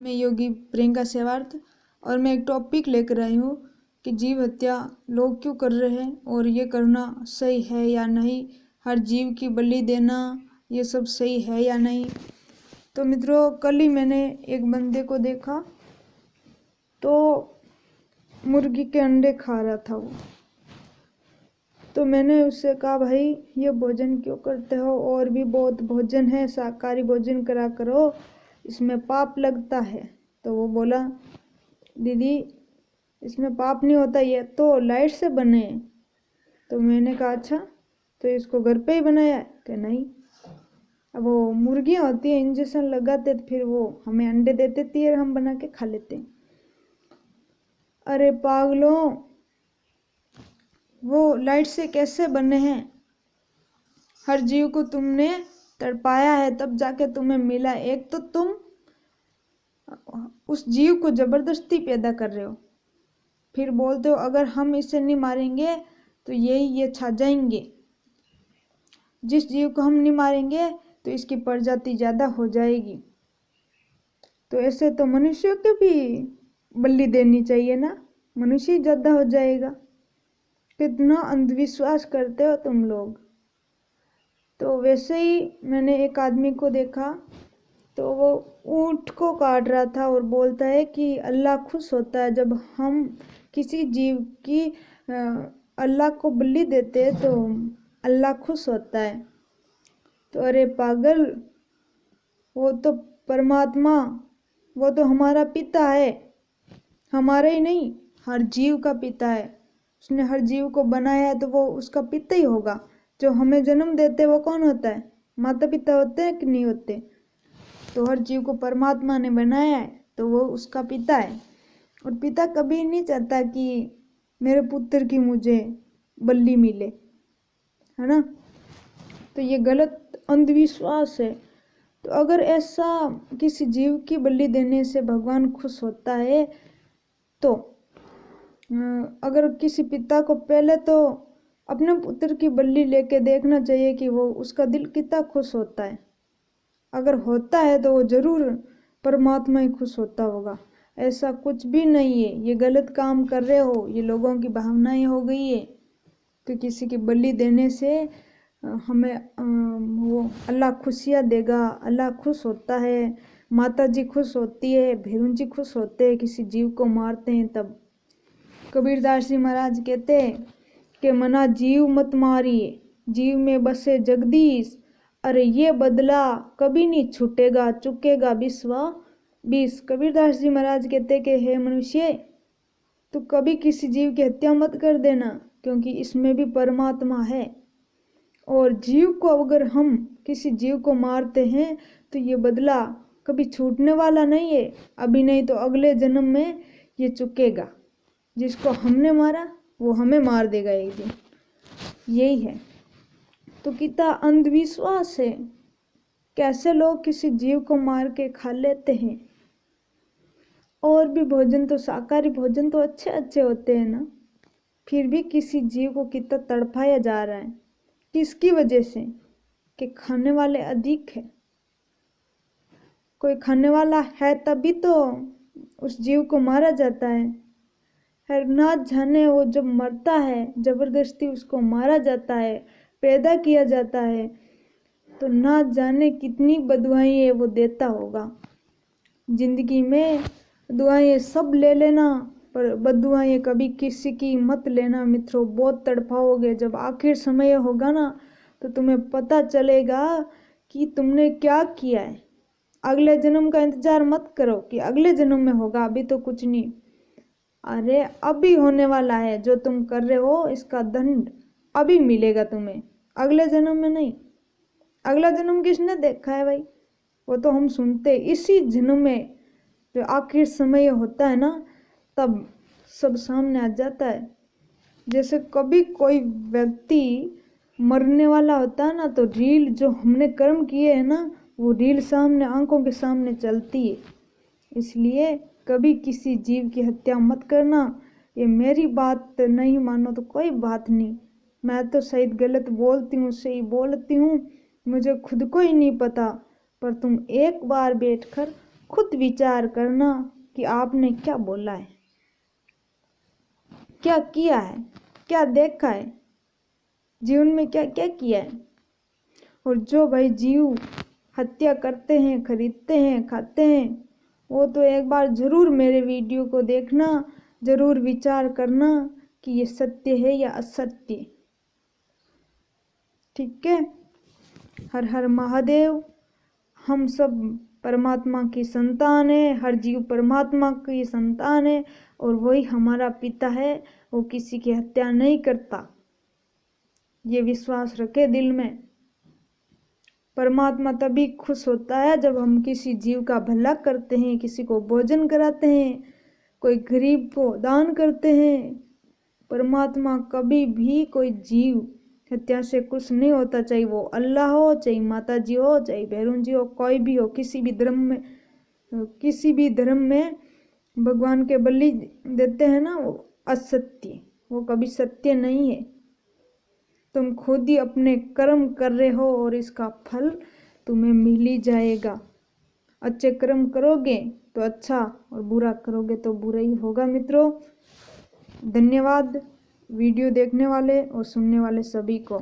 मैं योगी प्रियंका सेवार्थ और मैं एक टॉपिक लेकर आई हूँ कि जीव हत्या लोग क्यों कर रहे हैं और ये करना सही है या नहीं। हर जीव की बलि देना ये सब सही है या नहीं। तो मित्रों, कल ही मैंने एक बंदे को देखा तो मुर्गी के अंडे खा रहा था वो। तो मैंने उससे कहा, भाई ये भोजन क्यों करते हो? और भी बहुत भोजन है, शाकाहारी भोजन करा करो, इसमें पाप लगता है। तो वो बोला, दीदी इसमें पाप नहीं होता, ये तो लाइट से बने। तो मैंने कहा, अच्छा तो इसको घर पे ही बनाया है? कि नहीं, अब वो मुर्गियाँ होती हैं, इंजेक्शन लगाते तो फिर वो हमें अंडे दे देती है और हम बना के खा लेते हैं। अरे पागलों, वो लाइट से कैसे बने हैं? हर जीव को तुमने तड़पाया है तब जाके तुम्हें मिला। एक तो तुम उस जीव को जबरदस्ती पैदा कर रहे हो, फिर बोलते हो अगर हम इसे नहीं मारेंगे तो ये छा जाएंगे। जिस जीव को हम नहीं मारेंगे तो इसकी प्रजाति ज़्यादा हो जाएगी। तो ऐसे तो मनुष्यों के भी बलि देनी चाहिए ना, मनुष्य ही ज़्यादा हो जाएगा। कितना अंधविश्वास करते हो तुम लोग। तो वैसे ही मैंने एक आदमी को देखा तो वो ऊँट को काट रहा था और बोलता है कि अल्लाह खुश होता है जब हम किसी जीव की अल्लाह को बलि देते हैं तो अल्लाह खुश होता है। तो अरे पागल, वो तो परमात्मा, वो तो हमारा पिता है, हमारा ही नहीं हर जीव का पिता है। उसने हर जीव को बनाया है तो वो उसका पिता ही होगा। जो हमें जन्म देते वो कौन होता है? माता पिता होते हैं कि नहीं होते? तो हर जीव को परमात्मा ने बनाया है तो वो उसका पिता है। और पिता कभी नहीं चाहता कि मेरे पुत्र की मुझे बलि मिले, है ना। तो ये गलत अंधविश्वास है। तो अगर ऐसा किसी जीव की बलि देने से भगवान खुश होता है तो अगर किसी पिता को पहले तो अपने पुत्र की बलि लेके देखना चाहिए कि वो उसका दिल कितना खुश होता है। अगर होता है तो वो जरूर परमात्मा ही खुश होता होगा। ऐसा कुछ भी नहीं है, ये गलत काम कर रहे हो, ये लोगों की भावनाएं हो गई है। तो किसी की बलि देने से हमें वो अल्लाह खुशियाँ देगा, अल्लाह खुश होता है, माता जी खुश होती है, भैरव जी खुश होते हैं किसी जीव को मारते हैं तब। कबीरदास जी महाराज कहते हैं कि मना जीव मत मारिए, जीव में बसे जगदीश, अरे ये बदला कभी नहीं छूटेगा, चुकेगा विश्वा बीस। कबीरदास जी महाराज कहते कि हे मनुष्य, तो कभी किसी जीव की हत्या मत कर देना, क्योंकि इसमें भी परमात्मा है। और जीव को अगर हम किसी जीव को मारते हैं तो ये बदला कभी छूटने वाला नहीं है, अभी नहीं तो अगले जन्म में ये चुकेगा। जिसको हमने मारा वो हमें मार देगा एक दिन, यही है। तो कितना अंधविश्वास है, कैसे लोग किसी जीव को मार के खा लेते हैं। और भी भोजन तो शाकाहारी भोजन तो अच्छे अच्छे होते हैं ना, फिर भी किसी जीव को कितना तड़पाया जा रहा है। किसकी वजह से? कि खाने वाले अधिक है। कोई खाने वाला है तभी तो उस जीव को मारा जाता है। हर ना जाने वो जब मरता है जबरदस्ती उसको मारा जाता है, पैदा किया जाता है, तो ना जाने कितनी बदुआएं वो देता होगा। जिंदगी में दुआएं सब ले लेना पर बदुआएं कभी किसी की मत लेना मित्रों, बहुत तड़पाओगे। जब आखिर समय होगा ना तो तुम्हें पता चलेगा कि तुमने क्या किया है। अगले जन्म का इंतजार मत करो कि अगले जन्म में होगा, अभी तो कुछ नहीं। अरे अभी होने वाला है, जो तुम कर रहे हो इसका दंड अभी मिलेगा तुम्हें, अगले जन्म में नहीं। अगला जन्म किसने देखा है भाई? वो तो हम सुनते, इसी जन्म में जो आखिर समय होता है ना तब सब सामने आ जाता है। जैसे कभी कोई व्यक्ति मरने वाला होता है ना तो रील जो हमने कर्म किए है ना वो रील सामने आंखों के सामने चलती है। इसलिए कभी किसी जीव की हत्या मत करना। ये मेरी बात नहीं मानो तो कोई बात नहीं, मैं तो शायद गलत बोलती हूँ, सही बोलती हूँ, मुझे खुद को ही नहीं पता। पर तुम एक बार बैठकर खुद विचार करना कि आपने क्या बोला है, क्या किया है, क्या देखा है, जीवन में क्या क्या किया है। और जो भाई जीव हत्या करते हैं, खरीदते हैं, खाते हैं, वो तो एक बार जरूर मेरे वीडियो को देखना, जरूर विचार करना कि ये सत्य है या असत्य। ठीक है। हर हर महादेव। हम सब परमात्मा की संतान है, हर जीव परमात्मा की संतान है और वही हमारा पिता है। वो किसी की हत्या नहीं करता, ये विश्वास रखे दिल में। परमात्मा तभी खुश होता है जब हम किसी जीव का भला करते हैं, किसी को भोजन कराते हैं, कोई गरीब को दान करते हैं। परमात्मा कभी भी कोई जीव हत्या से खुश नहीं होता, चाहे वो अल्लाह हो, चाहे माता जी हो, चाहे भैरून जी हो, कोई भी हो। किसी भी धर्म में भगवान के बलि देते हैं ना, वो असत्य, वो कभी सत्य नहीं है। तुम खुद ही अपने कर्म कर रहे हो और इसका फल तुम्हें मिल ही जाएगा। अच्छे कर्म करोगे तो अच्छा और बुरा करोगे तो बुरा ही होगा। मित्रों, धन्यवाद वीडियो देखने वाले और सुनने वाले सभी को।